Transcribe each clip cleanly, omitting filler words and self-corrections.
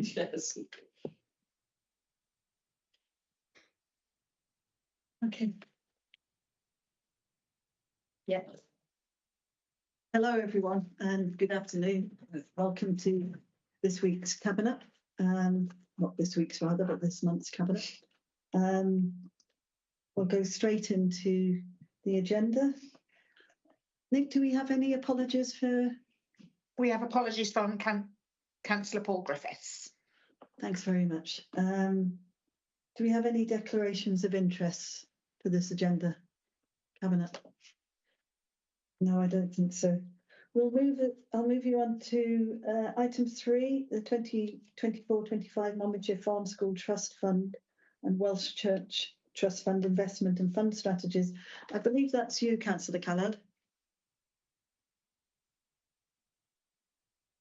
Yes. Okay. Yeah. Hello, everyone, and good afternoon. Welcome to this week's Cabinet. Not this week's, rather, but this month's Cabinet. We'll go straight into the agenda. Nick, do we have any apologies for? We have apologies from Councillor Paul Griffiths. Thanks very much. Do we have any declarations of interest for this agenda, Cabinet? No, I don't think so. I'll move you on to item 3, the 2024-25 Monmouthshire Farm School Trust Fund and Welsh Church Trust Fund Investment and Fund Strategies. I believe that's you, Councillor Callard.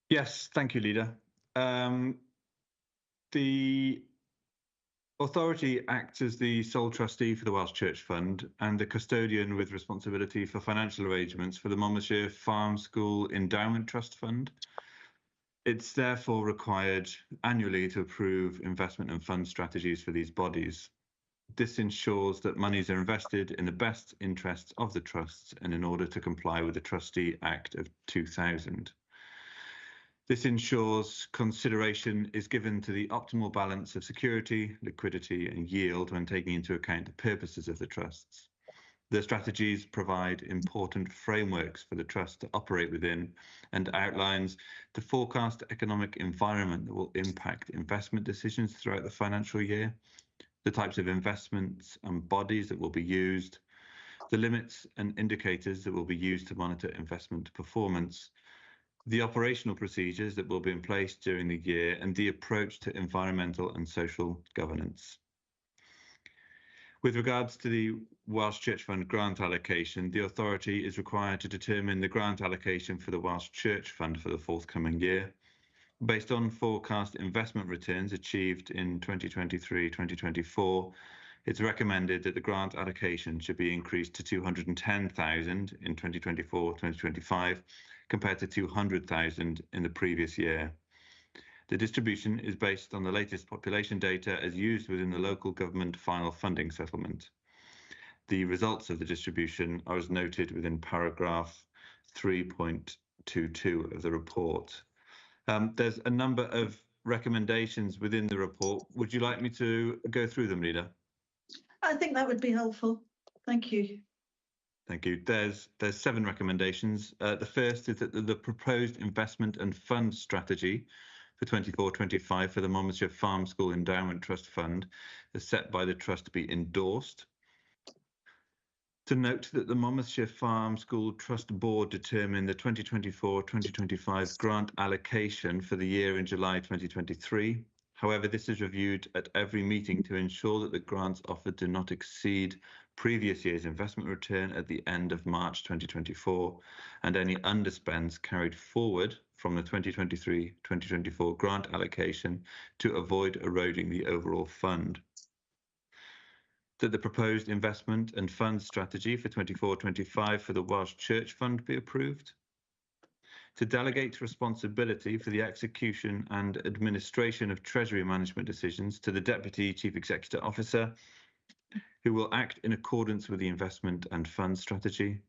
Yes, thank you, Leader. The authority acts as the sole trustee for the Welsh Church Fund and the custodian with responsibility for financial arrangements for the Monmouthshire Farm School Endowment Trust Fund. It's therefore required annually to approve investment and fund strategies for these bodies. This ensures that monies are invested in the best interests of the trusts and in order to comply with the Trustee Act of 2000. This ensures consideration is given to the optimal balance of security, liquidity and yield when taking into account the purposes of the trusts. The strategies provide important frameworks for the trust to operate within and outlines the forecast economic environment that will impact investment decisions throughout the financial year, the types of investments and bodies that will be used, the limits and indicators that will be used to monitor investment performance, the operational procedures that will be in place during the year, and the approach to environmental and social governance. With regards to the Welsh Church Fund grant allocation, the authority is required to determine the grant allocation for the Welsh Church Fund for the forthcoming year. Based on forecast investment returns achieved in 2023-2024, it's recommended that the grant allocation should be increased to 210,000 in 2024-2025, compared to 200,000 in the previous year. The distribution is based on the latest population data as used within the local government final funding settlement. The results of the distribution are as noted within paragraph 3.22 of the report. There's a number of recommendations within the report. Would you like me to go through them, Leader? I think that would be helpful. Thank you. Thank you. There's 7 recommendations. The first is that the proposed investment and fund strategy for 24-25 for the Monmouthshire Farm School Endowment Trust Fund is set by the trust to be endorsed. To note that the Monmouthshire Farm School Trust Board determined the 2024-2025 grant allocation for the year in July 2023. However, this is reviewed at every meeting to ensure that the grants offered do not exceed previous year's investment return at the end of March 2024, and any underspends carried forward from the 2023-2024 grant allocation to avoid eroding the overall fund. That the proposed investment and fund strategy for 24-25 for the Welsh Church Fund be approved. To delegate responsibility for the execution and administration of Treasury management decisions to the Deputy Chief Executive Officer, who will act in accordance with the investment and fund strategy.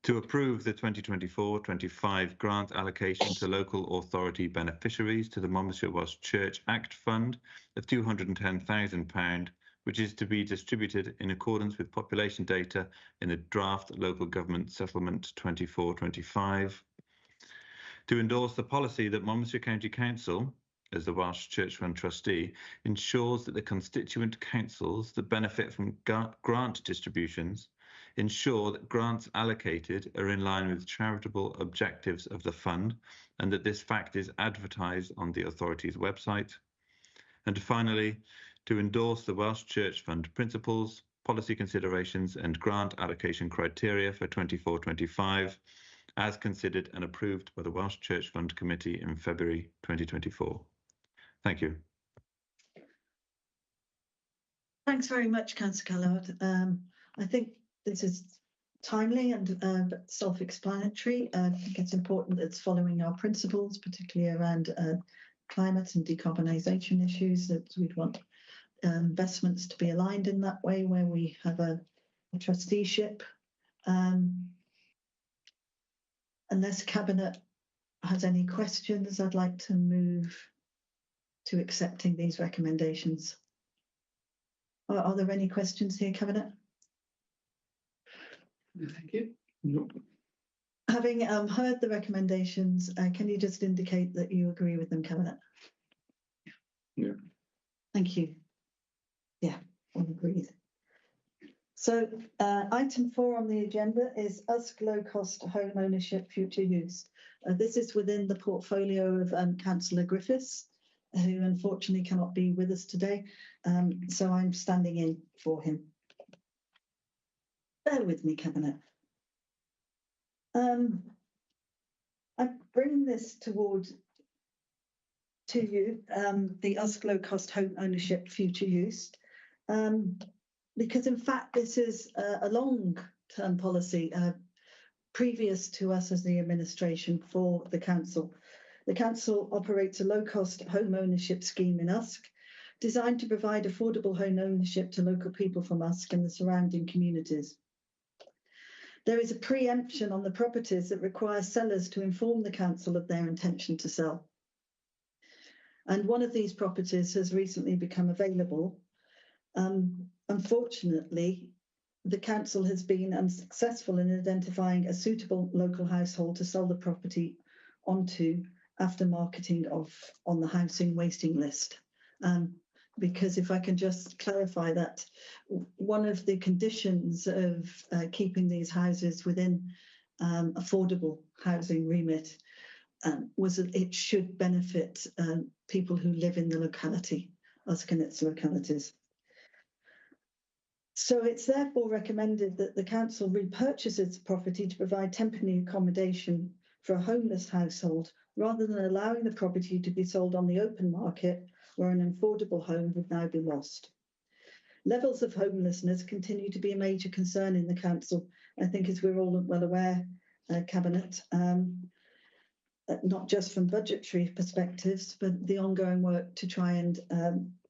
To approve the 2024-25 grant allocation to local authority beneficiaries to the Monmouthshire Welsh Church Act Fund of £210,000, which is to be distributed in accordance with population data in the draft local government settlement 24-25. To endorse the policy that Monmouthshire County Council, as the Welsh Church Fund trustee, ensures that the constituent councils that benefit from grant distributions ensure that grants allocated are in line with charitable objectives of the fund, and that this fact is advertised on the authority's website. And finally, to endorse the Welsh Church Fund principles, policy considerations and grant allocation criteria for 24-25, as considered and approved by the Welsh Church Fund Committee in February 2024. Thank you. Thanks very much, Councillor Callard. I think this is timely and self-explanatory. I think it's important that it's following our principles, particularly around climate and decarbonisation issues, that we'd want investments to be aligned in that way, where we have a trusteeship. Unless Cabinet has any questions, I'd like to move to accepting these recommendations. Are there any questions here, Cabinet? Thank you. No. Having heard the recommendations, can you just indicate that you agree with them, Cabinet? Yeah. Thank you. Yeah, all agreed. So item 4 on the agenda is Usk Low Cost Home Ownership Future Use. This is within the portfolio of Councillor Griffiths, who unfortunately cannot be with us today. So I'm standing in for him. Bear with me, Cabinet. I bring this to you, the Usk Low Cost Home Ownership Future Use, because in fact this is a long-term policy previous to us as the administration for the council. The council operates a low-cost home ownership scheme in Usk, designed to provide affordable home ownership to local people from Usk and the surrounding communities. There is a preemption on the properties that requires sellers to inform the council of their intention to sell. And one of these properties has recently become available. Unfortunately, the council has been unsuccessful in identifying a suitable local household to sell the property onto after marketing on the housing waiting list. Because if I can just clarify that, one of the conditions of keeping these houses within affordable housing remit was that it should benefit people who live in the locality, Usk and its localities. So it's therefore recommended that the council repurchases the property to provide temporary accommodation for a homeless household, rather than allowing the property to be sold on the open market, where an affordable home would now be lost. Levels of homelessness continue to be a major concern in the council, I think, as we're all well aware, Cabinet, not just from budgetary perspectives, but the ongoing work to try and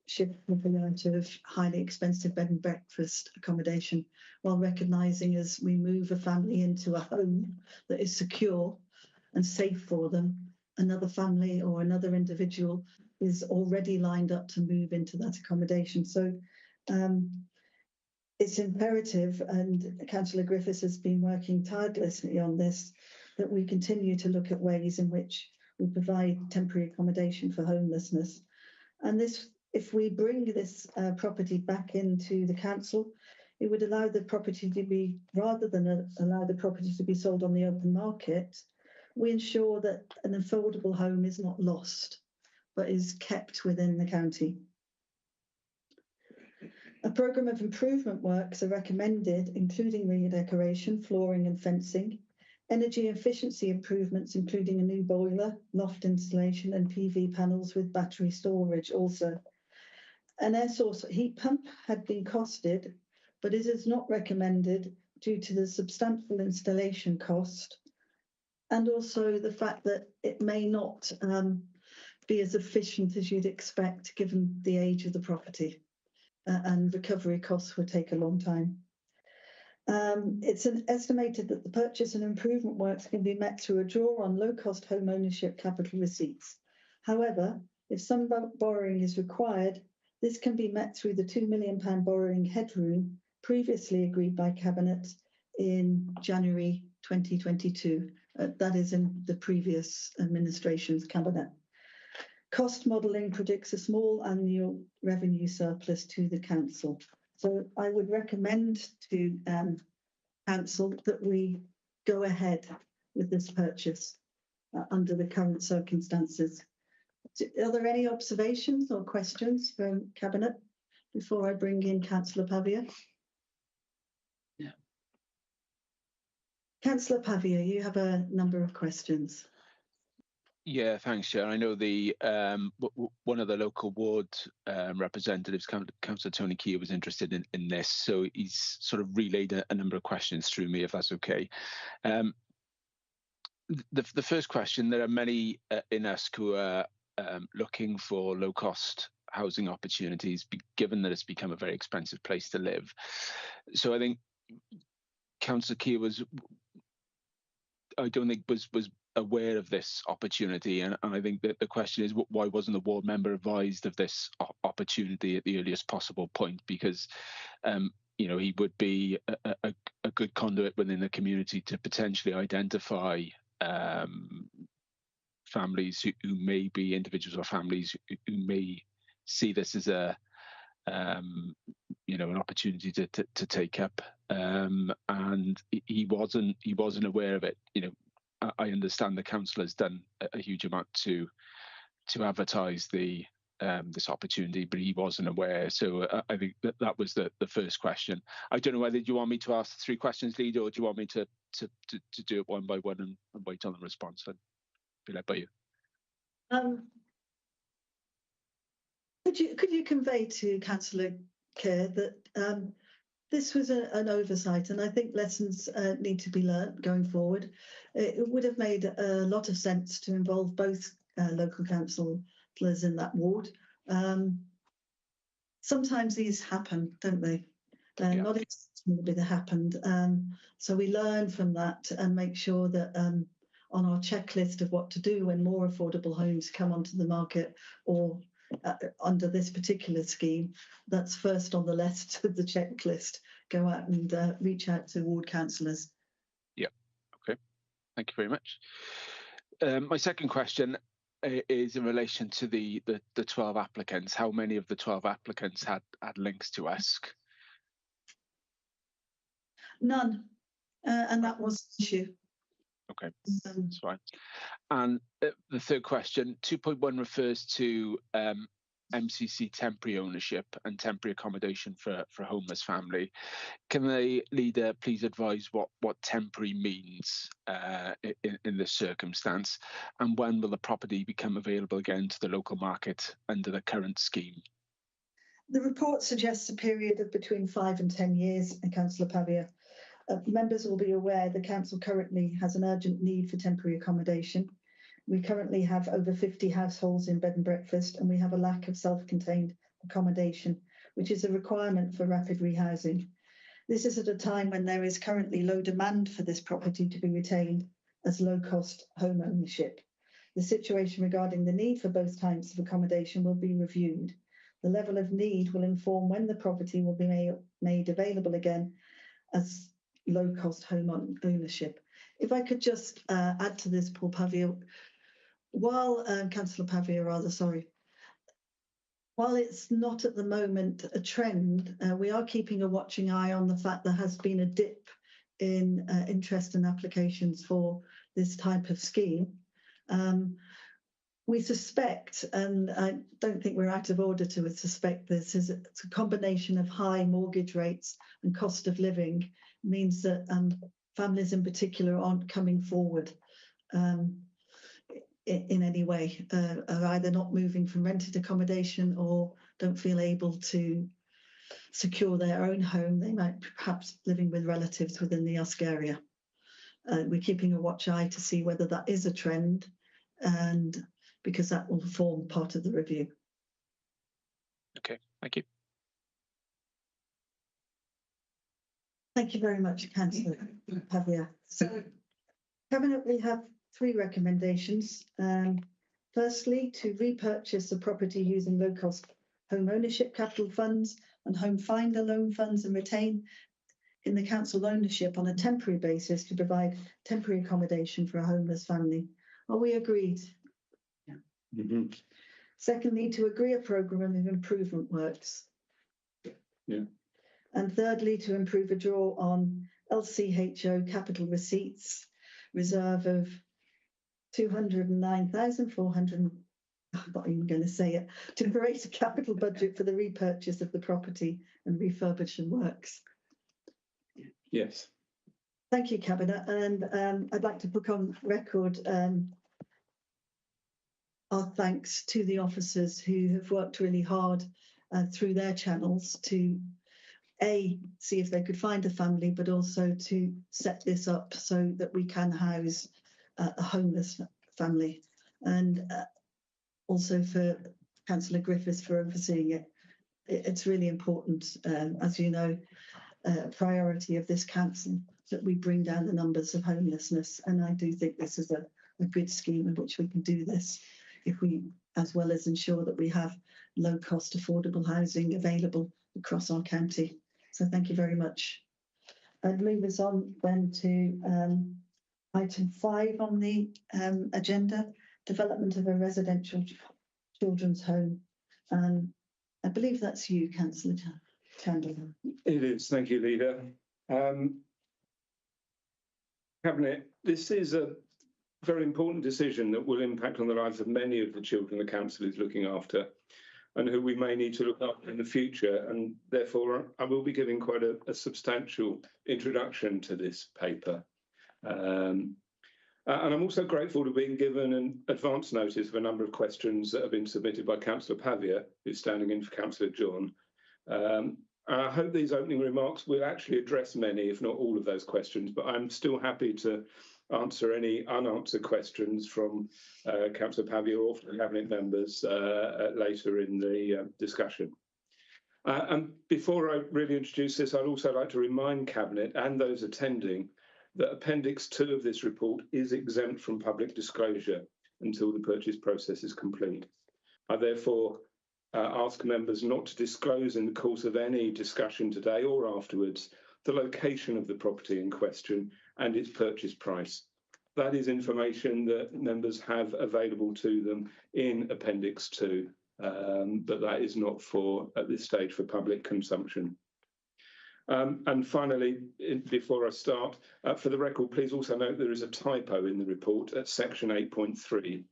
shift people out of highly expensive bed and breakfast accommodation, while recognising as we move a family into a home that is secure and safe for them, another family or another individual is already lined up to move into that accommodation. So it's imperative, and Councillor Griffiths has been working tirelessly on this, that we continue to look at ways in which we provide temporary accommodation for homelessness. And this, if we bring this property back into the council, it would allow the property to be, rather than allow the property to be sold on the open market, we ensure that an affordable home is not lost, but is kept within the county. A programme of improvement works are recommended, including redecoration, flooring and fencing, energy efficiency improvements, including a new boiler, loft installation and PV panels with battery storage also. An air source heat pump had been costed, but it is not recommended due to the substantial installation cost, and also the fact that it may not be as efficient as you'd expect given the age of the property, and recovery costs would take a long time. It's estimated that the purchase and improvement works can be met through a draw on low-cost home ownership capital receipts. However, if some borrowing is required, this can be met through the £2 million borrowing headroom previously agreed by Cabinet in January 2022. That is in the previous administration's Cabinet. Cost modelling predicts a small annual revenue surplus to the council. So I would recommend to council that we go ahead with this purchase under the current circumstances. Are there any observations or questions from Cabinet before I bring in Councillor Pavia? Yeah. Councillor Pavia, you have a number of questions. Yeah, thanks, Chair. I know the one of the local ward representatives, Councillor Tony Keir, was interested in this, so he's sort of relayed a number of questions through me, if that's okay. The first question: there are many in Usk who are looking for low-cost housing opportunities, given that it's become a very expensive place to live. So I think Councillor Keir I don't think was aware of this opportunity, and I think that the question is, why wasn't the ward member advised of this opportunity at the earliest possible point? Because he would be a good conduit within the community to potentially identify families who may be individuals or families who may see this as an opportunity to take up, and he wasn't aware of it. I understand the council has done a huge amount to advertise this opportunity, but he wasn't aware. So I think that was the first question. I don't know whether you want me to ask the 3 questions, Leader, or do you want me to do it one by one and wait on the response? I'd be led by you. Could you convey to Councillor Keir that this was an oversight, and I think lessons need to be learnt going forward. It would have made a lot of sense to involve both local councillors in that ward. Sometimes these happen, don't they? Not exactly they happened. So we learn from that and make sure that on our checklist of what to do when more affordable homes come onto the market, or under this particular scheme, that's first on the list of the checklist. Go out and reach out to ward councillors. Yeah, okay. Thank you very much. My second question is in relation to the 12 applicants. How many of the 12 applicants had links to ESC? None, and that was the issue. Okay, that's fine. And the third question, 2.1 refers to MCC temporary ownership and temporary accommodation for a homeless family. Can the Leader please advise what temporary means in this circumstance, and when will the property become available again to the local market under the current scheme? The report suggests a period of between 5 and 10 years, Councillor Pavia. Members will be aware the council currently has an urgent need for temporary accommodation. We currently have over 50 households in bed and breakfast, and we have a lack of self-contained accommodation, which is a requirement for rapid rehousing. This is at a time when there is currently low demand for this property to be retained as low-cost home ownership. The situation regarding the need for both types of accommodation will be reviewed. The level of need will inform when the property will be made available again as low-cost home ownership. If I could just add to this, Paul Pavia, while Councillor Pavia, while it's not at the moment a trend, we are keeping a watching eye on the fact there has been a dip in interest and applications for this type of scheme. We suspect, and I don't think we're out of order to suspect this, is it's a combination of high mortgage rates and cost of living means that families in particular aren't coming forward in any way, are either not moving from rented accommodation or don't feel able to secure their own home. They might perhaps living with relatives within the Usk area. We're keeping a watch eye to see whether that is a trend, and because that will form part of the review. Okay, thank you. Thank you very much, Councillor Pavia. So, Cabinet, we have 3 recommendations. Firstly, to repurchase the property using low-cost home ownership capital funds and home finder loan funds, and retain in the council ownership on a temporary basis to provide temporary accommodation for a homeless family. Are we agreed? Yeah. Mm-hmm. Secondly, to agree a programme of improvement works. Yeah. And thirdly, to improve a draw on LCHO capital receipts, reserve of 209,400, I'm not even going to say it, to create a capital budget for the repurchase of the property and refurbishment works. Yes. Thank you, Cabinet. And I'd like to put on record our thanks to the officers who have worked really hard through their channels to see if they could find a family, but also to set this up so that we can house a homeless family. And also for Councillor Griffiths for overseeing it. It's really important, as you know, priority of this council that we bring down the numbers of homelessness. And I do think this is a good scheme in which we can do this, if we, as well as ensure that we have low cost affordable housing available across our county. So thank you very much. I'd move us on then to item 5 on the agenda, development of a residential children's home. I believe that's you, Councillor Chandler. It is. Thank you, Leader. Cabinet, this is a very important decision that will impact on the lives of many of the children the council is looking after and who we may need to look after in the future. And therefore, I will be giving quite a substantial introduction to this paper. And I'm also grateful to being given an advance notice of a number of questions that have been submitted by Councillor Pavia, who's standing in for Councillor John. I hope these opening remarks will actually address many, if not all of those questions, but I'm still happy to answer any unanswered questions from Councillor Pavia or from Cabinet members later in the discussion. And before I really introduce this, I'd also like to remind Cabinet and those attending that Appendix 2 of this report is exempt from public disclosure until the purchase process is complete. I therefore ask members not to disclose in the course of any discussion today or afterwards the location of the property in question and its purchase price. That is information that members have available to them in Appendix 2, but that is not at this stage for public consumption. And finally, before I start, for the record, please also note there is a typo in the report at section 8.3.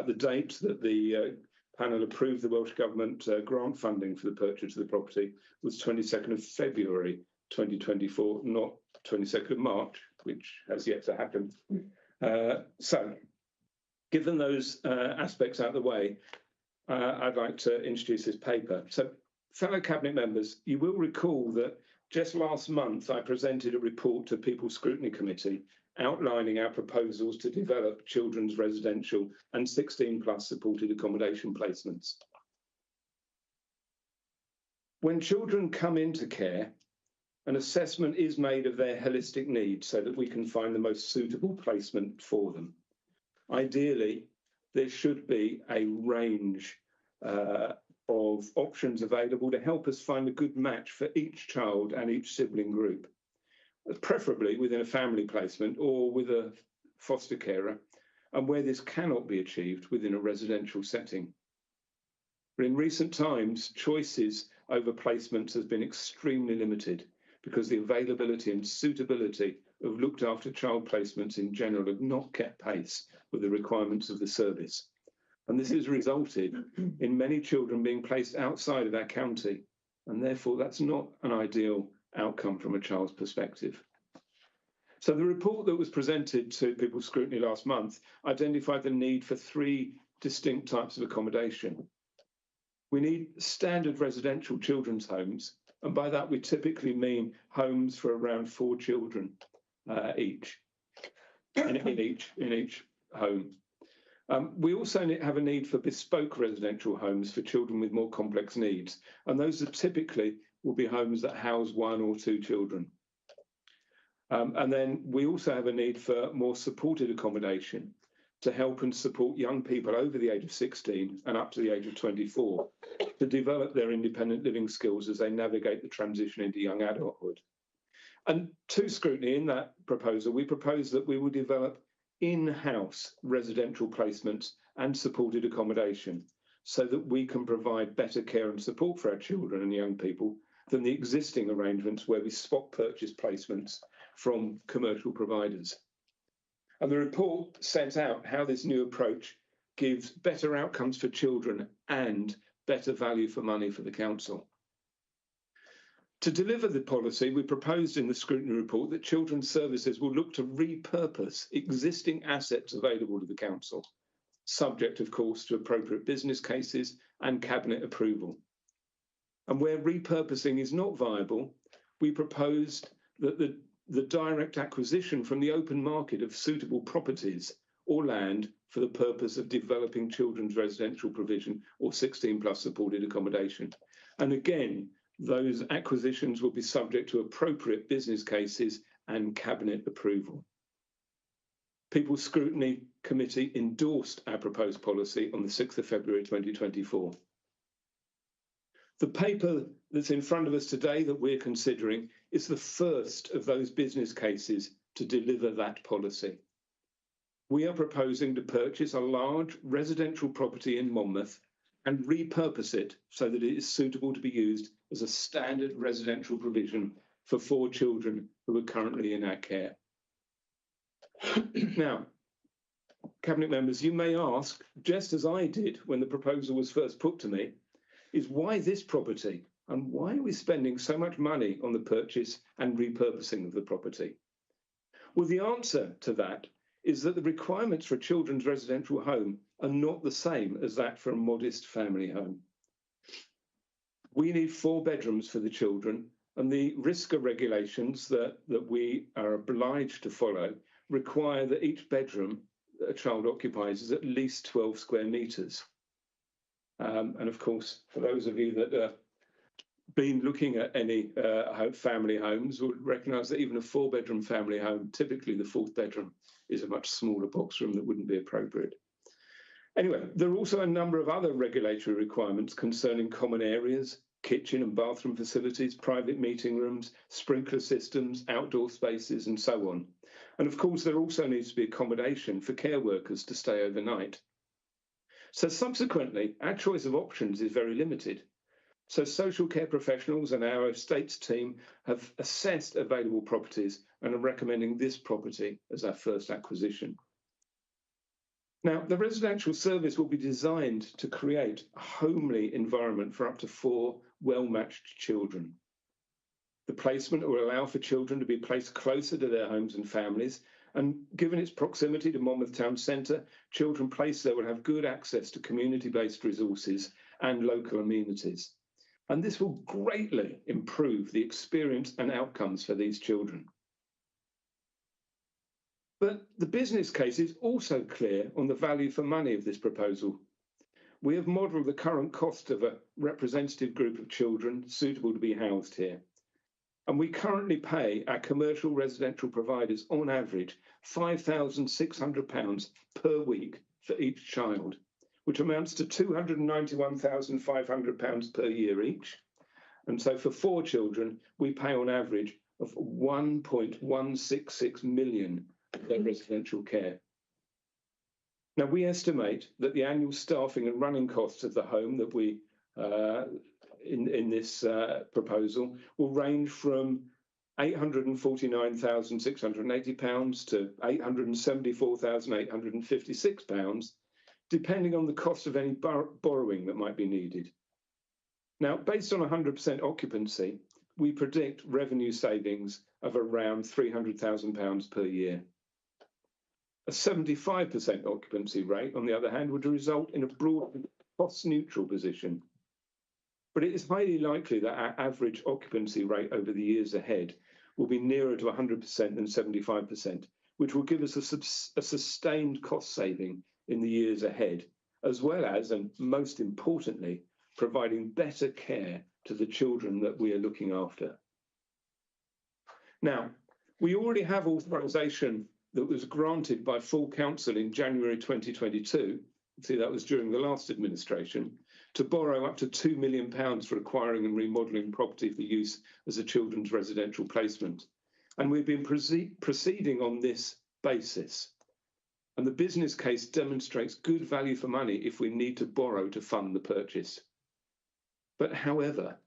The date that the panel approved the Welsh Government grant funding for the purchase of the property was 22nd of February 2024, not 22nd of March, which has yet to happen. So, given those aspects out of the way, I'd like to introduce this paper. So, fellow Cabinet members, you will recall that just last month I presented a report to People's Scrutiny Committee outlining our proposals to develop children's residential and 16+ supported accommodation placements. When children come into care, an assessment is made of their holistic needs so that we can find the most suitable placement for them. Ideally, there should be a range of options available to help us find a good match for each child and each sibling group, preferably within a family placement or with a foster carer, and where this cannot be achieved within a residential setting. But in recent times, choices over placements has been extremely limited because the availability and suitability of looked after child placements in general have not kept pace with the requirements of the service. And this has resulted in many children being placed outside of our county, and therefore that's not an ideal outcome from a child's perspective. So the report that was presented to People's Scrutiny last month identified the need for 3 distinct types of accommodation. We need standard residential children's homes, and by that we typically mean homes for around 4 children each, in each home. We also have a need for bespoke residential homes for children with more complex needs, and those are typically will be homes that house 1 or 2 children. And then we also have a need for more supported accommodation to help and support young people over the age of 16 and up to the age of 24 to develop their independent living skills as they navigate the transition into young adulthood. And to Scrutiny, in that proposal, we propose that we will develop in-house residential placements and supported accommodation so that we can provide better care and support for our children and young people than the existing arrangements where we spot purchase placements from commercial providers. And the report sets out how this new approach gives better outcomes for children and better value for money for the council. To deliver the policy, we proposed in the scrutiny report that Children's Services will look to repurpose existing assets available to the council, subject, of course, to appropriate business cases and cabinet approval. And where repurposing is not viable, we proposed that the direct acquisition from the open market of suitable properties or land for the purpose of developing children's residential provision or 16+ supported accommodation. And again, those acquisitions will be subject to appropriate business cases and cabinet approval. People's Scrutiny Committee endorsed our proposed policy on the 6th of February 2024. The paper that's in front of us today that we're considering is the first of those business cases to deliver that policy. We are proposing to purchase a large residential property in Monmouth and repurpose it so that it is suitable to be used as a standard residential provision for 4 children who are currently in our care. Now, Cabinet members, you may ask, just as I did when the proposal was first put to me, is why this property and why are we spending so much money on the purchase and repurposing of the property? Well, the answer to that is that the requirements for a children's residential home are not the same as that for a modest family home. We need 4 bedrooms for the children, and the RISCA regulations that we are obliged to follow require that each bedroom that a child occupies is at least 12 square metres. And of course, for those of you that have been looking at any family homes will recognise that even a 4-bedroom family home, typically the 4th bedroom is a much smaller box room that wouldn't be appropriate. Anyway, there are also a number of other regulatory requirements concerning common areas, kitchen and bathroom facilities, private meeting rooms, sprinkler systems, outdoor spaces, and so on. And of course, there also needs to be accommodation for care workers to stay overnight. So subsequently, our choice of options is very limited. So social care professionals and our estates team have assessed available properties and are recommending this property as our first acquisition. Now, the residential service will be designed to create a homely environment for up to 4 well-matched children. The placement will allow for children to be placed closer to their homes and families, and given its proximity to Monmouth Town Centre, children placed there will have good access to community-based resources and local amenities. And this will greatly improve the experience and outcomes for these children. But the business case is also clear on the value for money of this proposal. We have modelled the current cost of a representative group of children suitable to be housed here. And we currently pay our commercial residential providers on average £5,600 per week for each child, which amounts to £291,500 per year each. And so for 4 children, we pay on average of £1.166 million for residential care. Now, we estimate that the annual staffing and running costs of the home that we in this proposal will range from £849,680 to £874,856, depending on the cost of any borrowing that might be needed. Now, based on 100% occupancy, we predict revenue savings of around £300,000 per year. A 75% occupancy rate, on the other hand, would result in a broad cost-neutral position. But it is highly likely that our average occupancy rate over the years ahead will be nearer to 100% than 75%, which will give us a sustained cost saving in the years ahead, as well as, and most importantly, providing better care to the children that we are looking after. Now, we already have authorisation that was granted by full council in January 2022, see that was during the last administration, to borrow up to £2 million for acquiring and remodelling property for use as a children's residential placement. And we've been proceeding on this basis. And the business case demonstrates good value for money if we need to borrow to fund the purchase. But however,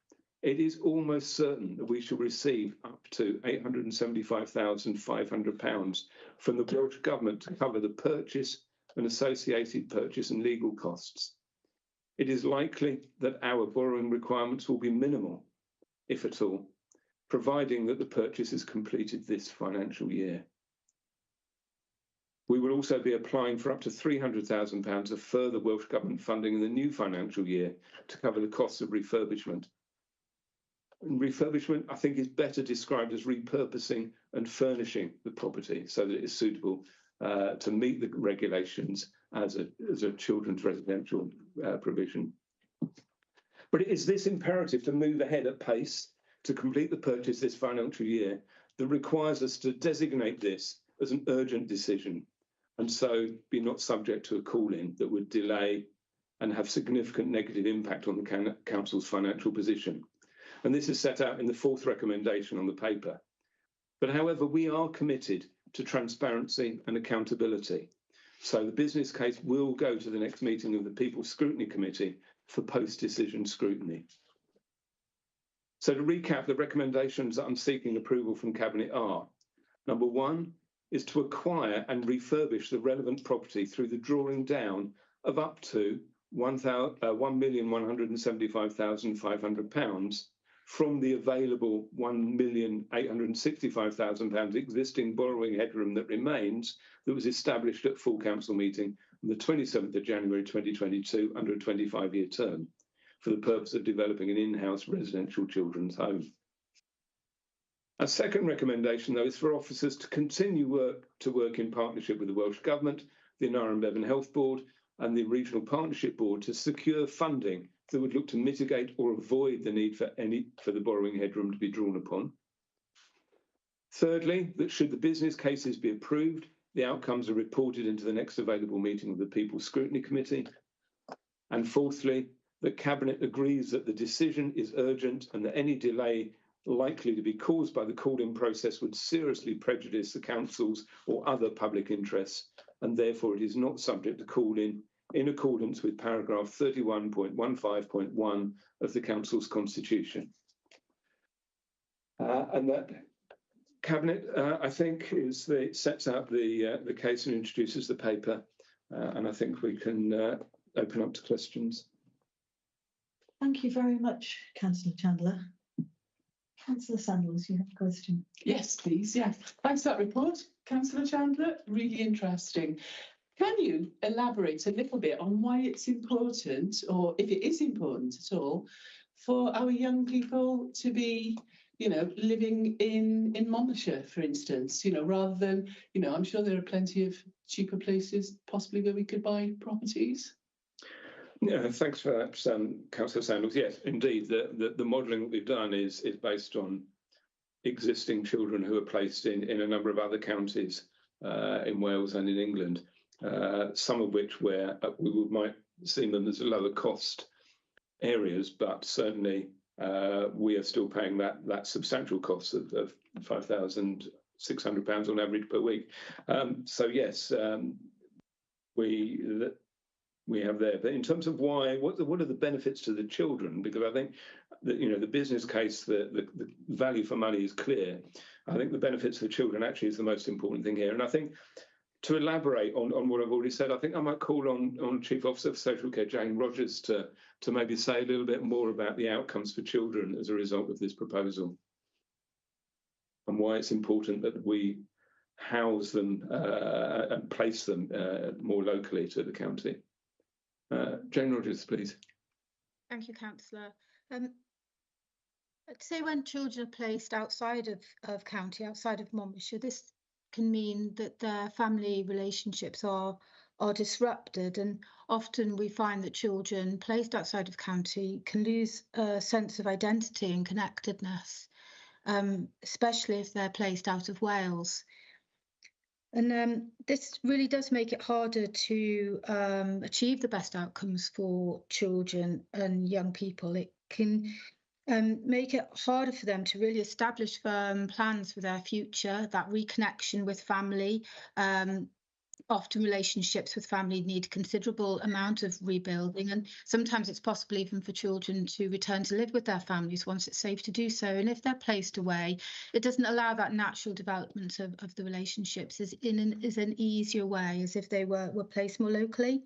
it is almost certain that we shall receive up to £875,500 from the Welsh Government to cover the purchase and associated purchase and legal costs. It is likely that our borrowing requirements will be minimal, if at all, providing that the purchase is completed this financial year. We will also be applying for up to £300,000 of further Welsh Government funding in the new financial year to cover the costs of refurbishment. And refurbishment, I think, is better described as repurposing and furnishing the property so that it is suitable to meet the regulations as a children's residential provision. But it is this imperative to move ahead at pace to complete the purchase this financial year that requires us to designate this as an urgent decision, and so be not subject to a call-in that would delay and have significant negative impact on the council's financial position. And this is set out in the 4th recommendation on the paper. But however, we are committed to transparency and accountability. So the business case will go to the next meeting of the People's Scrutiny Committee for post-decision scrutiny. So to recap, the recommendations that I'm seeking approval from Cabinet are: number 1 is to acquire and refurbish the relevant property through the drawing down of up to £1,175,500 from the available £1,865,000 existing borrowing headroom that remains, that was established at full council meeting on the 27th of January 2022 under a 25-year term for the purpose of developing an in-house residential children's home. A second recommendation, though, is for officers to continue to work in partnership with the Welsh Government, the Aneurin Bevan Health Board and the Regional Partnership Board to secure funding that would look to mitigate or avoid the need for the borrowing headroom to be drawn upon. Thirdly, that should the business cases be approved, the outcomes are reported into the next available meeting of the People's Scrutiny Committee. And fourthly, that Cabinet agrees that the decision is urgent and that any delay likely to be caused by the call-in process would seriously prejudice the council's or other public interests, and therefore it is not subject to call-in in accordance with paragraph 31.15.1 of the council's constitution. And that Cabinet, I think, sets out the case and introduces the paper, and I think we can open up to questions. Thank you very much, Councillor Chandler. Councillor Sandals, you have a question. Yes, please. Yes. Thanks for that report, Councillor Chandler. Really interesting. Can you elaborate a little bit on why it's important, or if it is important at all, for our young people to be, living in Monmouthshire, for instance, rather than, I'm sure there are plenty of cheaper places possibly where we could buy properties. Yeah, thanks for that, Councillor Sandals. Yes, indeed, the modelling that we've done is based on existing children who are placed in a number of other counties in Wales and in England, some of which where we might see them as lower cost areas, but certainly we are still paying that substantial cost of £5,600 on average per week. So yes, we have there. But in terms of why, what are the benefits to the children? Because I think that, the business case, the value for money is clear. I think the benefits for the children actually is the most important thing here. And I think to elaborate on what I've already said, I think I might call on Chief Officer for Social Care, Jane Rogers, to maybe say a little bit more about the outcomes for children as a result of this proposal and why it's important that we house them and place them more locally to the county. Jane Rogers, please. Thank you, Councillor. I'd say when children are placed outside of county, outside of Monmouthshire, this can mean that their family relationships are disrupted, and often we find that children placed outside of county can lose a sense of identity and connectedness, especially if they're placed out of Wales. And this really does make it harder to achieve the best outcomes for children and young people. It can make it harder for them to really establish firm plans for their future, that reconnection with family. Often relationships with family need considerable amount of rebuilding, and sometimes it's possible even for children to return to live with their families once it's safe to do so. And if they're placed away, it doesn't allow that natural development of the relationships is an easier way, as if they were placed more locally.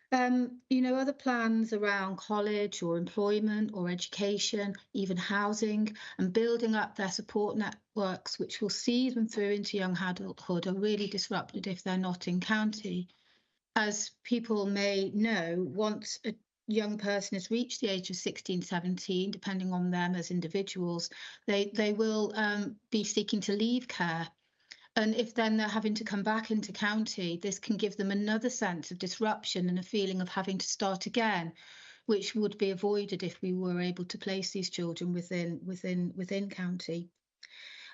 Other plans around college or employment or education, even housing, and building up their support networks, which will see them through into young adulthood, are really disrupted if they're not in county. As people may know, once a young person has reached the age of 16, 17, depending on them as individuals, they will be seeking to leave care. And if then they're having to come back into county, this can give them another sense of disruption and a feeling of having to start again, which would be avoided if we were able to place these children within county.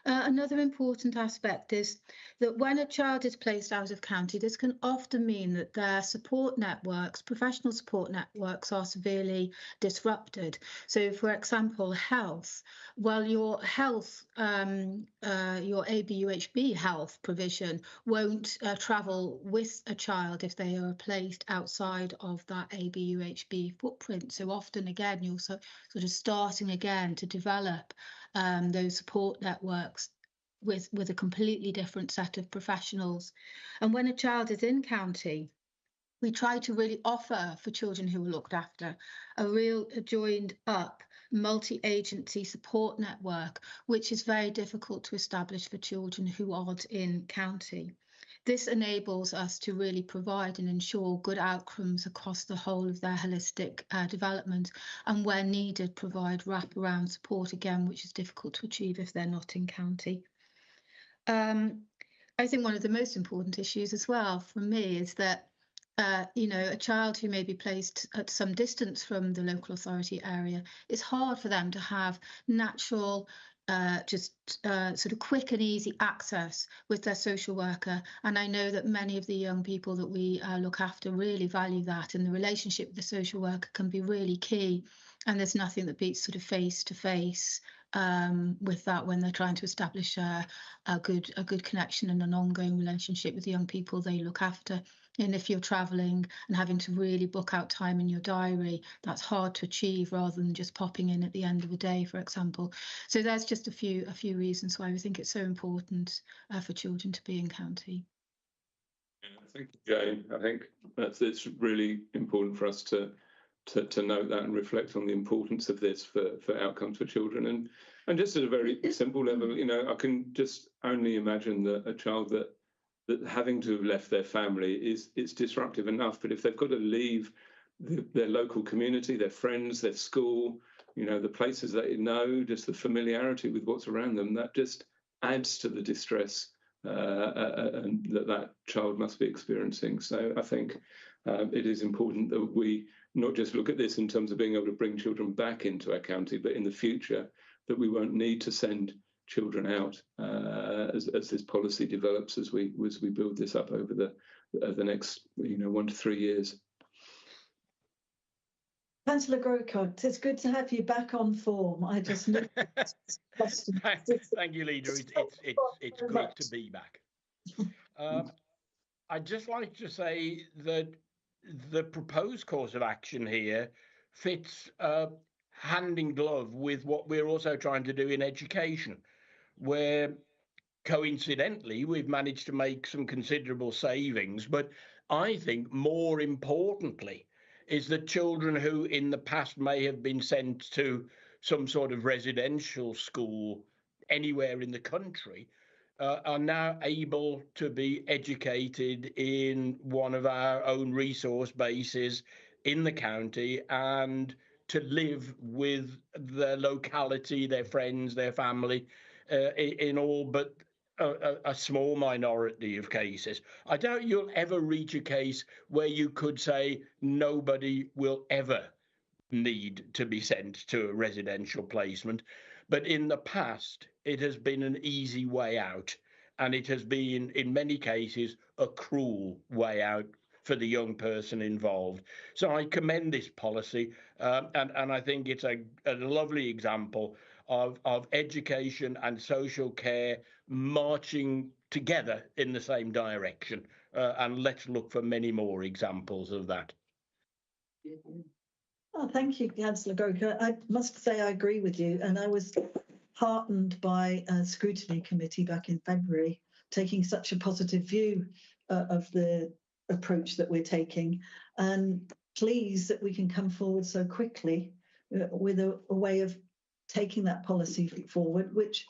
Another important aspect is that when a child is placed out of county, this can often mean that their support networks, professional support networks, are severely disrupted. So, for example, health. Well, your health, your ABUHB health provision won't travel with a child if they are placed outside of that ABUHB footprint. So often, again, you're sort of starting again to develop those support networks with a completely different set of professionals. And when a child is in county, we try to really offer for children who are looked after a joined up multi-agency support network, which is very difficult to establish for children who aren't in county. This enables us to really provide and ensure good outcomes across the whole of their holistic development, and where needed, provide wraparound support again, which is difficult to achieve if they're not in county. I think one of the most important issues as well for me is that a child who may be placed at some distance from the local authority area, it's hard for them to have natural, sort of quick and easy access with their social worker. And I know that many of the young people that we look after really value that, and the relationship with the social worker can be really key. And there's nothing that beats sort of face-to-face with that when they're trying to establish a good connection and an ongoing relationship with the young people they look after. And if you're travelling and having to really book out time in your diary, that's hard to achieve rather than just popping in at the end of the day, for example. So there's just a few reasons why we think it's so important for children to be in county. Thank you, Jane. I think it's really important for us to note that and reflect on the importance of this for outcomes for children. And just at a very simple level, I can just only imagine that a child that having to have left their family it's disruptive enough, but if they've got to leave their local community, their friends, their school, the places they know, just the familiarity with what's around them, that just adds to the distress and that child must be experiencing. So I think it is important that we not just look at this in terms of being able to bring children back into our county, but in the future that we won't need to send children out as this policy develops, as we build this up over the next 1 to 3 years. Councillor Grocott, it's good to have you back on form. I just need Thank you, Leader. It's great to be back. I'd just like to say that the proposed course of action here fits hand in glove with what we're also trying to do in education, where coincidentally we've managed to make some considerable savings. But I think more importantly is that children who in the past may have been sent to some sort of residential school anywhere in the country are now able to be educated in one of our own resource bases in the county, and to live with their locality, their friends, their family, in all but a small minority of cases. I doubt you'll ever reach a case where you could say nobody will ever need to be sent to a residential placement. But in the past, it has been an easy way out, and it has been, in many cases, a cruel way out for the young person involved. So I commend this policy, and I think it's a lovely example of education and social care marching together in the same direction. And let's look for many more examples of that. Oh, thank you, Councillor Grocott. I must say I agree with you, and I was heartened by a scrutiny committee back in February taking such a positive view of the approach that we're taking, and pleased that we can come forward so quickly with a way of taking that policy forward, which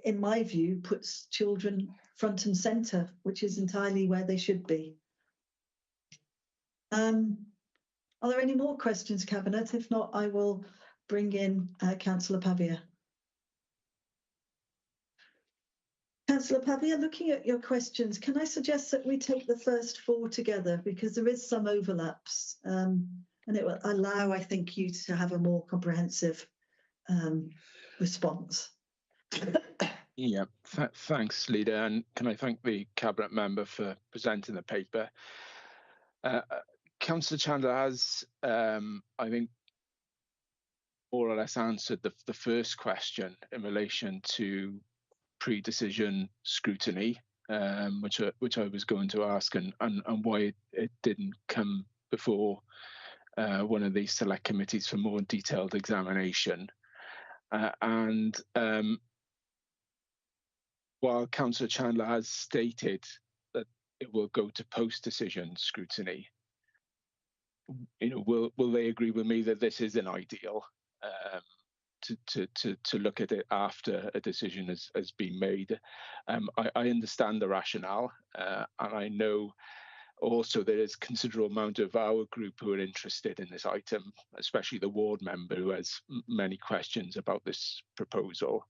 in my view puts children front and centre, which is entirely where they should be. Are there any more questions, Cabinet? If not, I will bring in Councillor Pavia. Councillor Pavia, looking at your questions, can I suggest that we take the first 4 together, because there is some overlaps, and it will allow, I think, you to have a more comprehensive response. Yeah, thanks, Leader. And can I thank the Cabinet member for presenting the paper? Councillor Chandler has, I think, more or less answered the first question in relation to pre-decision scrutiny, which I was going to ask, and why it didn't come before one of these select committees for more detailed examination. While Councillor Chandler has stated that it will go to post-decision scrutiny, will they agree with me that this isn't ideal to look at it after a decision has been made? I understand the rationale, and I know also there is a considerable amount of our group who are interested in this item, especially the ward member who has many questions about this proposal.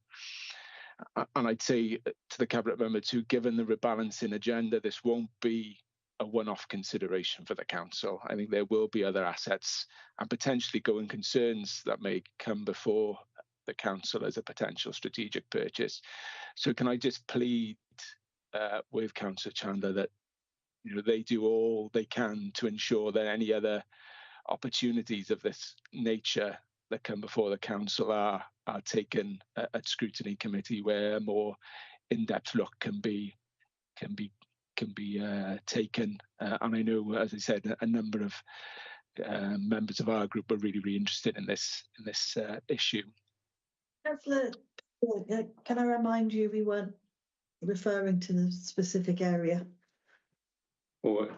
And I'd say to the Cabinet member too, given the rebalancing agenda, this won't be a one-off consideration for the council. I think there will be other assets and potentially going concerns that may come before the council as a potential strategic purchase. So can I just plead with Councillor Chandler that they do all they can to ensure that any other opportunities of this nature that come before the council are taken at scrutiny committee, where a more in-depth look can be taken. And I know, as I said, a number of members of our group are really interested in this issue. Councillor, can I remind you we weren't referring to the specific area? Or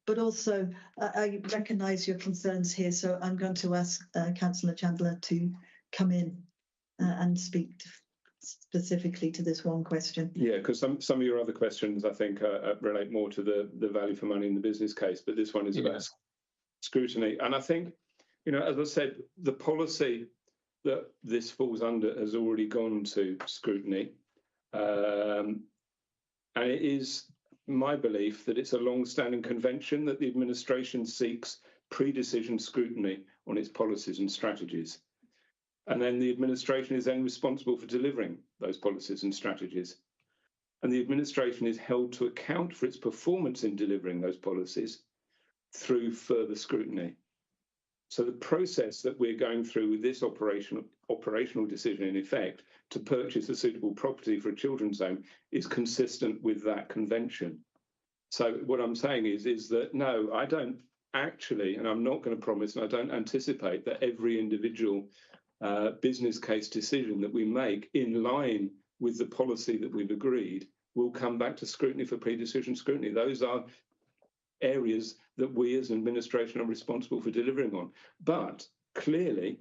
but also, I recognise your concerns here, so I'm going to ask Councillor Chandler to come in and speak specifically to this one question. yeah, because some of your other questions, I think, relate more to the value for money in the business case, but this one is about scrutiny. And I think, as I said, the policy that this falls under has already gone to scrutiny. And it is my belief that it's a long-standing convention that the administration seeks pre-decision scrutiny on its policies and strategies. And then the administration is then responsible for delivering those policies and strategies. And the administration is held to account for its performance in delivering those policies through further scrutiny. So the process that we're going through with this operational decision, in effect, to purchase a suitable property for a children's home is consistent with that convention. So what I'm saying is that, no, I don't actually, and I'm not going to promise, and I don't anticipate that every individual business case decision that we make in line with the policy that we've agreed will come back to scrutiny for pre-decision scrutiny. Those are areas that we as an administration are responsible for delivering on. But clearly,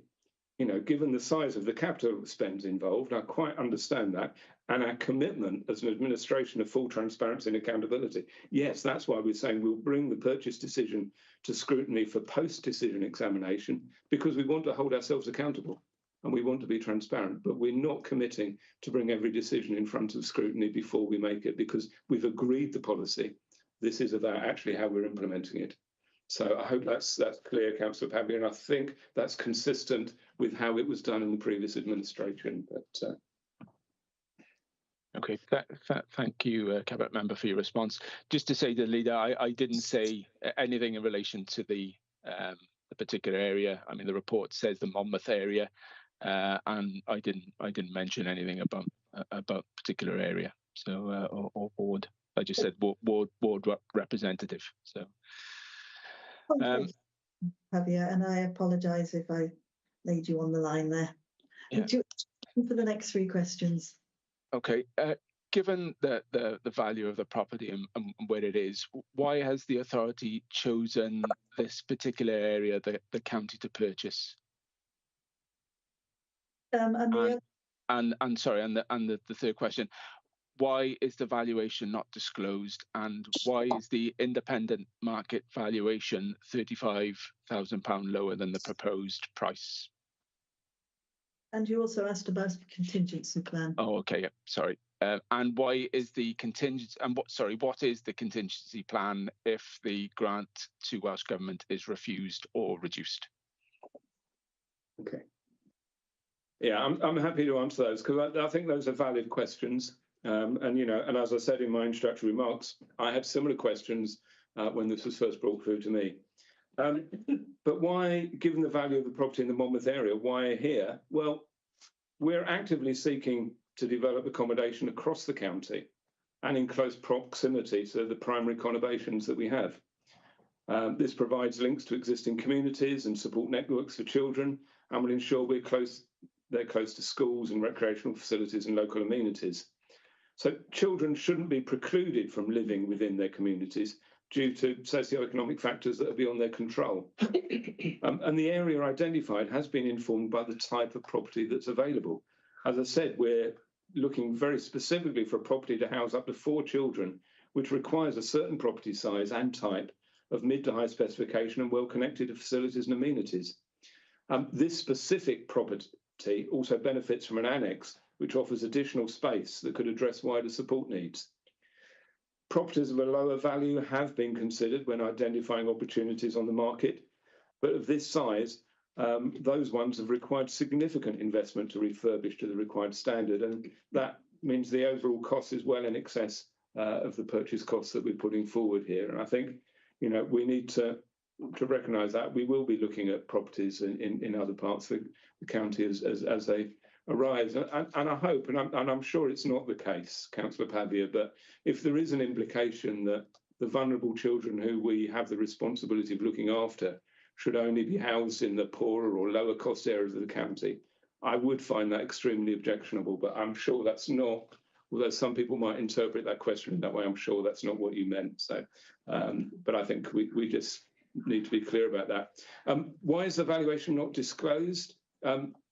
given the size of the capital spends involved, I quite understand that, and our commitment as an administration of full transparency and accountability. Yes, that's why we're saying we'll bring the purchase decision to scrutiny for post-decision examination, because we want to hold ourselves accountable and we want to be transparent, but we're not committing to bring every decision in front of scrutiny before we make it, because we've agreed the policy. This is about actually how we're implementing it. So I hope that's clear, Councillor Pavia, and I think that's consistent with how it was done in the previous administration. But okay, thank you, Cabinet member, for your response. Just to say to the Leader, I didn't say anything in relation to the particular area. I mean, the report says the Monmouth area, and I didn't mention anything about particular area. So or ward. I just said ward representative. So. Javier, and I apologise if I laid you on the line there. Yeah. For the next 3 questions. Okay. Given the value of the property and where it is, why has the authority chosen this particular area, the county, to purchase? And the third question, why is the valuation not disclosed, and why is the independent market valuation £35,000 lower than the proposed price? And you also asked about the contingency plan. Oh, okay. Yeah, sorry. And why is the contingency? And what is the contingency plan if the grant to Welsh Government is refused or reduced? Okay. Yeah, I'm happy to answer those because I think those are valid questions. And as I said in my introductory remarks, I had similar questions when this was first brought through to me. But why, given the value of the property in the Monmouth area, why here? Well, we're actively seeking to develop accommodation across the county and in close proximity to the primary conurbations that we have. This provides links to existing communities and support networks for children and will ensure they're close to schools and recreational facilities and local amenities. So children shouldn't be precluded from living within their communities due to socioeconomic factors that are beyond their control. And the area identified has been informed by the type of property that's available. As I said, we're looking very specifically for a property to house up to 4 children, which requires a certain property size and type of mid to high specification and well-connected to facilities and amenities. This specific property also benefits from an annex, which offers additional space that could address wider support needs. Properties of a lower value have been considered when identifying opportunities on the market, but of this size, those ones have required significant investment to refurbish to the required standard, and that means the overall cost is well in excess of the purchase costs that we're putting forward here. And I think, we need to recognise that we will be looking at properties in other parts of the county as they arise. And I hope, and I'm sure it's not the case, Councillor Pavia, but if there is an implication that the vulnerable children who we have the responsibility of looking after should only be housed in the poorer or lower cost areas of the county, I would find that extremely objectionable. But I'm sure that's not, although some people might interpret that question that way, I'm sure that's not what you meant. So, but I think we just need to be clear about that. Why is the valuation not disclosed?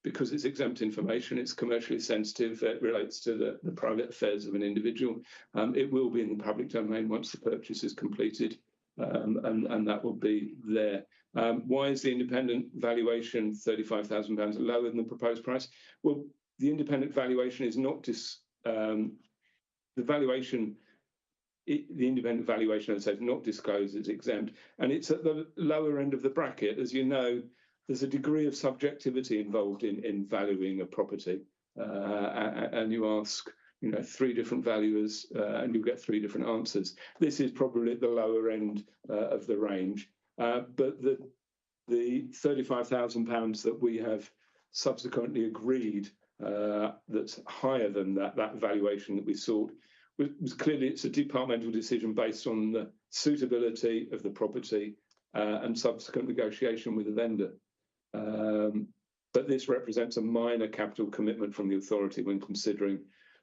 Because it's exempt information, it's commercially sensitive, it relates to the private affairs of an individual. It will be in the public domain once the purchase is completed, and that will be there. Why is the independent valuation £35,000 lower than the proposed price? Well, the independent valuation is not the independent valuation, as I said, not disclosed, it's exempt, and it's at the lower end of the bracket. As you know, there's a degree of subjectivity involved in valuing a property, and you ask, 3 different valuers, and you get 3 different answers. This is probably at the lower end of the range, but the £35,000 that we have subsequently agreed that's higher than that valuation that we sought was clearly, it's a departmental decision based on the suitability of the property and subsequent negotiation with the vendor. But this represents a minor capital commitment from the authority when considering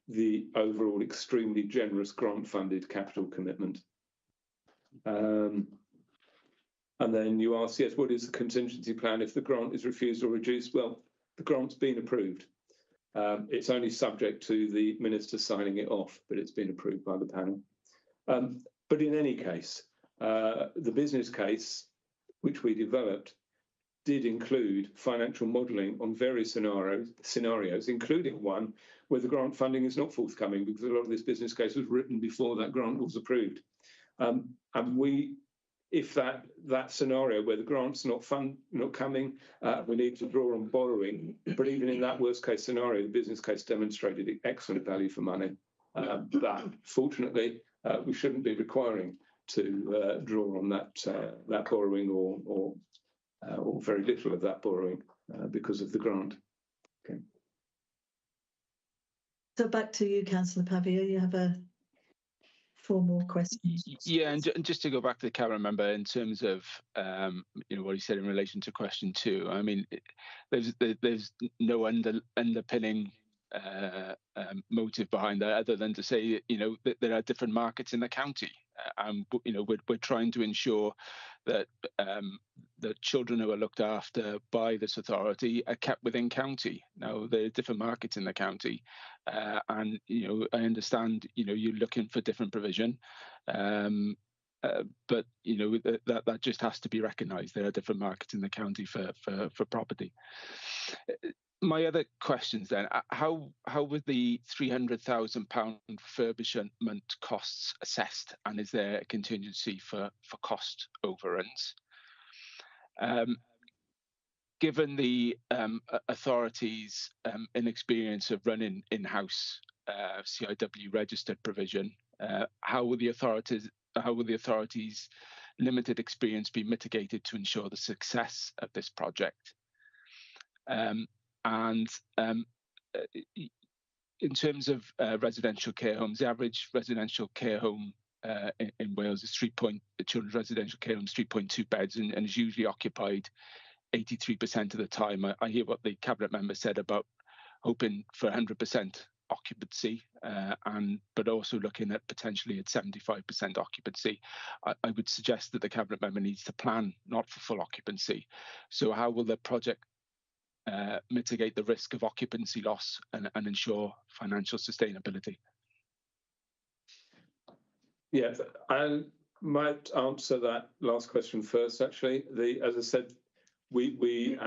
the overall extremely generous grant-funded capital commitment. And then you ask, yes, what is the contingency plan if the grant is refused or reduced? Well, the grant's been approved. It's only subject to the minister signing it off, but it's been approved by the panel. But in any case, the business case, which we developed, did include financial modelling on various scenarios, including one where the grant funding is not forthcoming, because a lot of this business case was written before that grant was approved. And if that scenario where the grant's not coming, we need to draw on borrowing. But even in that worst case scenario, the business case demonstrated excellent value for money. But fortunately, we shouldn't be requiring to draw on that borrowing or very little of that borrowing because of the grant. Okay. So back to you, Councillor Pavia. You have 4 more questions. Yeah, and just to go back to the cabinet member in terms of what he said in relation to question 2. I mean, there's no underpinning motive behind that other than to say that there are different markets in the county, and we're trying to ensure that the children who are looked after by this authority are kept within county. Now, there are different markets in the county, and I understand you're looking for different provision. but that just has to be recognised. There are different markets in the county for property. My other questions then: how were the £300,000 refurbishment costs assessed, and is there a contingency for cost overruns? Given the authorities' inexperience of running in-house CIW registered provision, how will the authorities' limited experience be mitigated to ensure the success of this project? And in terms of residential care homes, the average residential care home in Wales is children's residential care home is 3.2 beds and is usually occupied 83% of the time. I hear what the cabinet member said about hoping for 100% occupancy, but also looking at potentially at 75% occupancy. I would suggest that the cabinet member needs to plan not for full occupancy. So how will the project mitigate the risk of occupancy loss and ensure financial sustainability? Yeah, I might answer that last question first. Actually, as I said, we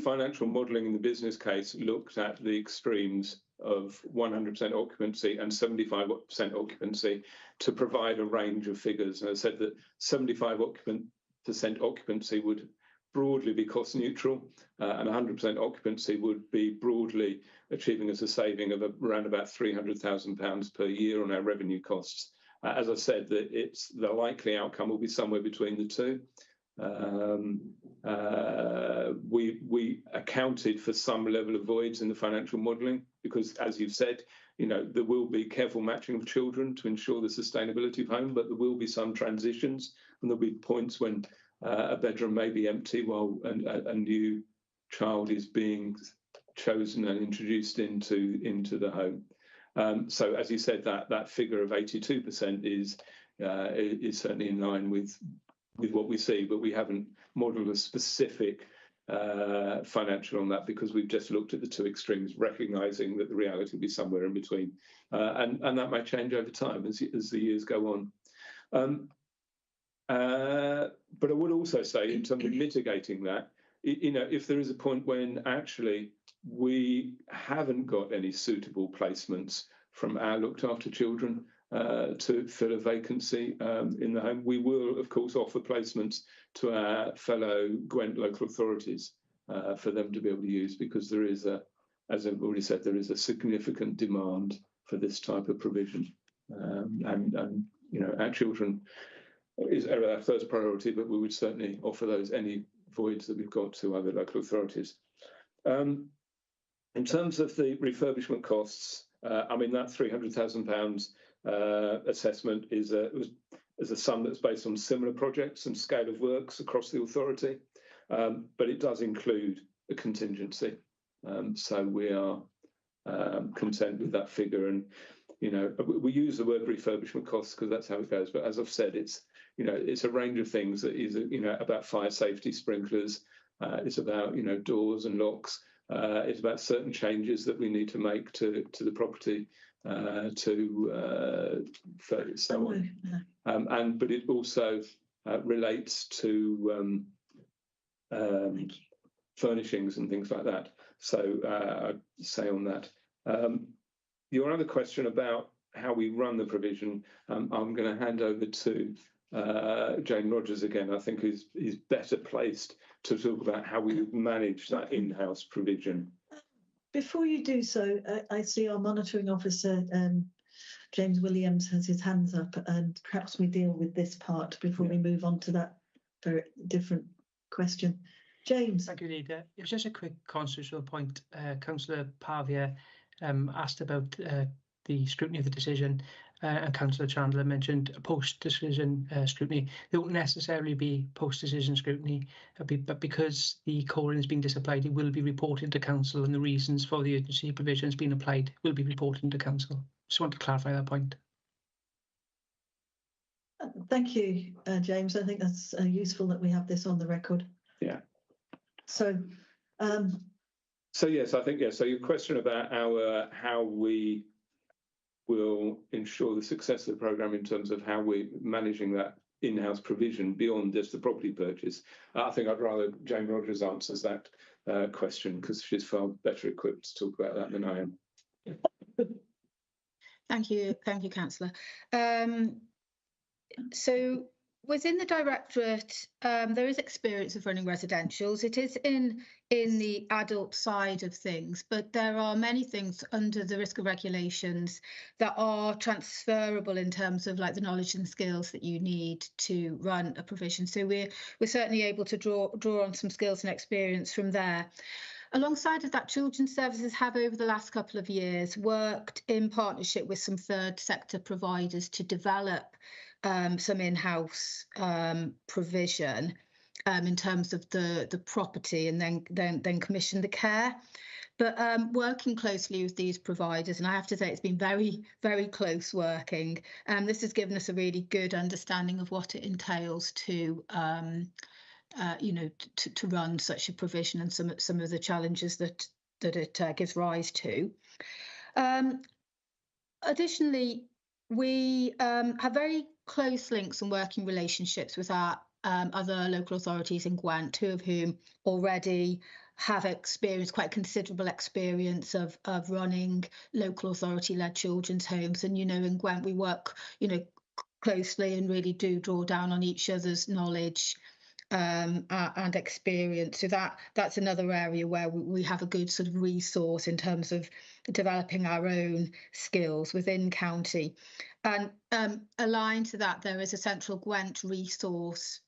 financial modelling in the business case looked at the extremes of 100% occupancy and 75% occupancy to provide a range of figures. And I said that 75% occupancy would broadly be cost neutral, and 100% occupancy would be broadly achieving us a saving of around about £300,000 per year on our revenue costs. As I said, that the likely outcome will be somewhere between the two. We accounted for some level of voids in the financial modelling because, as you've said, there will be careful matching of children to ensure the sustainability of home, but there will be some transitions, and there'll be points when a bedroom may be empty while a new child is being chosen and introduced into the home. So, as you said, that figure of 82% is certainly in line with what we see, but we haven't modelled a specific financial on that because we've just looked at the two extremes, recognising that the reality will be somewhere in between, and that may change over time as the years go on. But I would also say, in terms of mitigating that, if there is a point when actually we haven't got any suitable placements from our looked after children to fill a vacancy in the home, we will, of course, offer placements to our fellow Gwent local authorities for them to be able to use, because there is as I've already said, there is a significant demand for this type of provision. And our children is our first priority, but we would certainly offer any voids that we've got to other local authorities. In terms of the refurbishment costs, that £300,000 assessment is a sum that's based on similar projects and scale of works across the authority, but it does include a contingency. So we are content with that figure, and we use the word refurbishment costs because that's how it goes. But as I've said, it's a range of things that is about fire safety, sprinklers. It's about doors and locks. It's about certain changes that we need to make to the property so on. But it also relates to furnishings and things like that. So I'd say on that. Your other question about how we run the provision, I'm going to hand over to Jane Rogers again. I think is better placed to talk about how we manage that in-house provision. Before you do so, I see our monitoring officer, James Williams, has his hands up, and perhaps we deal with this part before we move on to that very different question. James. Thank you, Leader. It was just a quick constitutional point. Councillor Pavia asked about the scrutiny of the decision, and Councillor Chandler mentioned post-decision scrutiny. There won't necessarily be post-decision scrutiny, but because the coring is being disapplied, it will be reported to Council, and the reasons for the urgency provisions being applied will be reported to Council. Just want to clarify that point. Thank you, James. I think that's useful that we have this on the record. Yeah. So yes, I think, so your question about how we will ensure the success of the programme in terms of how we're managing that in-house provision beyond just the property purchase. I think I'd rather Jane Rogers answers that question, because she's far better equipped to talk about that than I am. Thank you, Councillor. So within the Directorate, there is experience of running residentials. It is in the adult side of things, but there are many things under the risk of regulations that are transferable in terms of like the knowledge and skills that you need to run a provision. So we're certainly able to draw on some skills and experience from there. Alongside of that, Children's Services have over the last couple of years worked in partnership with some third sector providers to develop some in-house provision in terms of the property, and then commission the care. But working closely with these providers, and I have to say it's been very, very close working. This has given us a really good understanding of what it entails to to run such a provision, and some of the challenges that it gives rise to. Additionally, we have very close links and working relationships with our other local authorities in Gwent, two of whom already have experienced quite considerable experience of running local authority-led children's homes. And, in Gwent we work, closely and really do draw down on each other's knowledge and experience. So that's another area where we have a good sort of resource in terms of developing our own skills within county. And aligned to that, there is a Central Gwent resource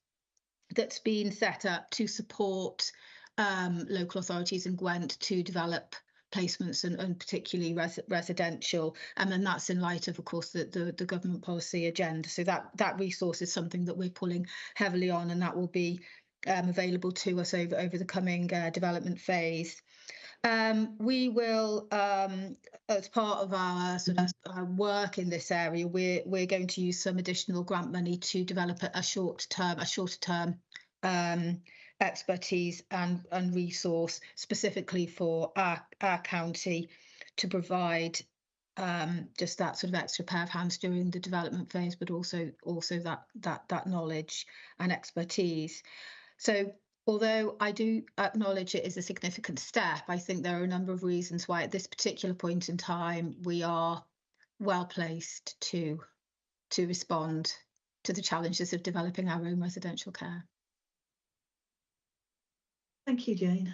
that's been set up to support local authorities in Gwent to develop placements and particularly residential, and then that's in light of course the government policy agenda. So that resource is something that we're pulling heavily on, and that will be available to us over the coming development phase. We will, as part of our sort of work in this area, we're going to use some additional grant money to develop a shorter term expertise and resource specifically for our county to provide just that sort of extra pair of hands during the development phase, but also that knowledge and expertise. So although I do acknowledge it is a significant step, I think there are a number of reasons why at this particular point in time we are well placed to respond to the challenges of developing our own residential care. Thank you, Jane.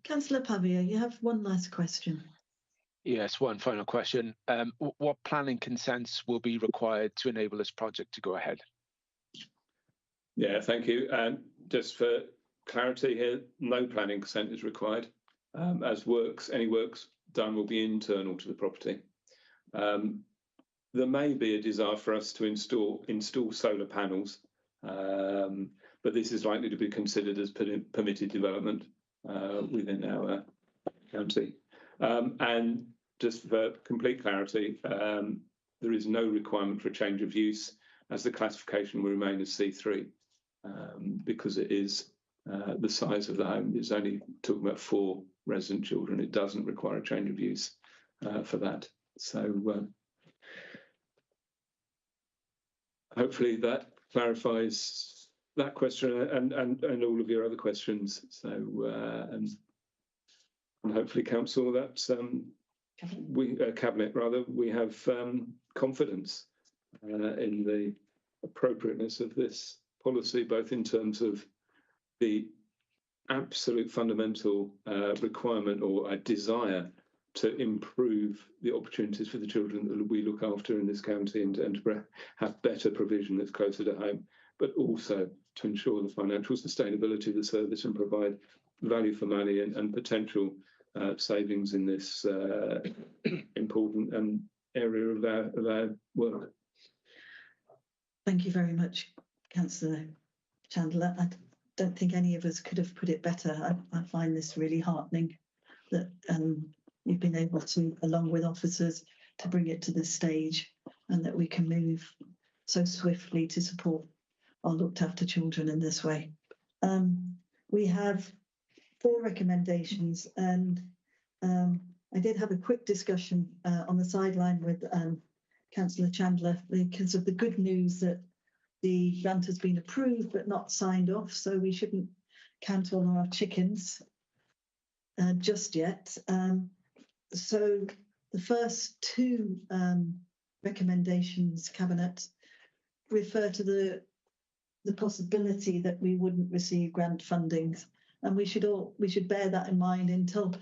Councillor Pavia, you have one last question. Yes, one final question. What planning consents will be required to enable this project to go ahead? Yeah, thank you. Just for clarity here, no planning consent is required. As any works done will be internal to the property. There may be a desire for us to install solar panels, but this is likely to be considered as permitted development within our county. And just for complete clarity, there is no requirement for a change of use, as the classification will remain as C3, because it is the size of the home is only talking about 4 resident children. It doesn't require a change of use for that. So hopefully that clarifies that question and all of your other questions. So and hopefully council that cabinet rather, we have confidence in the appropriateness of this policy, both in terms of the absolute fundamental requirement or a desire to improve the opportunities for the children that we look after in this county and to have better provision that's closer to home, but also to ensure the financial sustainability of the service and provide value for money and potential savings in this important area of our work. Thank you very much, Councillor Chandler. I don't think any of us could have put it better. I find this really heartening that you've been able to, along with officers, to bring it to this stage, and that we can move so swiftly to support our looked after children in this way. We have 4 recommendations, and I did have a quick discussion on the sideline with Councillor Chandler, because of the good news that the grant has been approved but not signed off, so we shouldn't count all our chickens just yet. So the first two recommendations, Cabinet, refer to the possibility that we wouldn't receive grant fundings, and we should bear that in mind until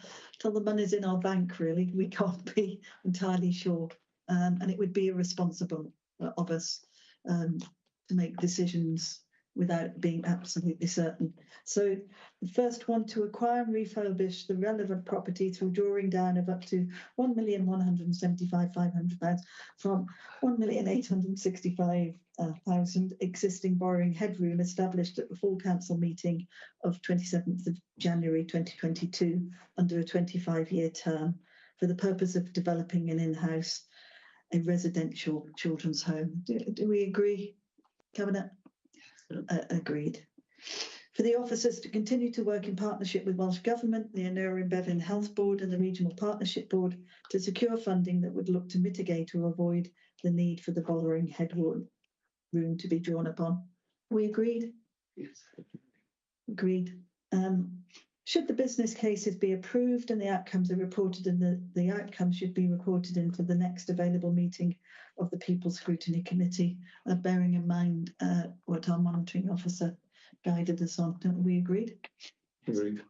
the money's in our bank. Really, we can't be entirely sure, and it would be irresponsible of us to make decisions without being absolutely certain. So the first one, to acquire and refurbish the relevant property through drawing down of up to £1,175,500 from £1,865,000 existing borrowing headroom established at the full council meeting of 27th of January 2022 under a 25-year term for the purpose of developing an in-house a residential children's home. Do we agree, Cabinet? Agreed. For the officers to continue to work in partnership with Welsh Government, the Aneurin Bevan Health Board and the Regional Partnership Board to secure funding that would look to mitigate or avoid the need for the borrowing headroom to be drawn upon. We agreed? Yes. Agreed. Should the business cases be approved and the outcomes are reported, and the outcomes should be reported into the next available meeting of the People's Scrutiny Committee, bearing in mind what our monitoring officer guided us on. Don't we agreed? Agreed.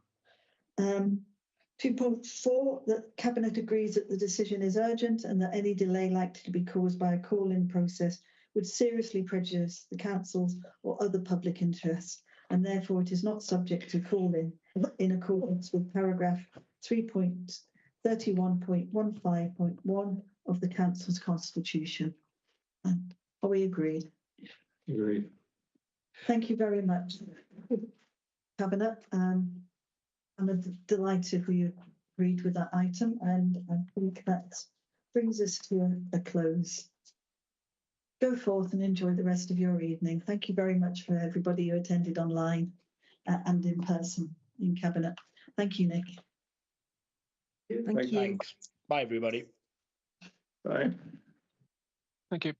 2.4, that Cabinet agrees that the decision is urgent and that any delay likely to be caused by a call-in process would seriously prejudice the council's or other public interests, and therefore it is not subject to call-in in accordance with paragraph 3.31.15.1 of the council's constitution. Are we agreed? Agreed. Thank you very much, Cabinet. I'm delighted we agreed with that item, and I think that brings us to a close. Go forth and enjoy the rest of your evening. Thank you very much for everybody who attended online and in person in Cabinet. Thank you, Nick. Thank you. Thanks. Bye, everybody. Bye. Thank you.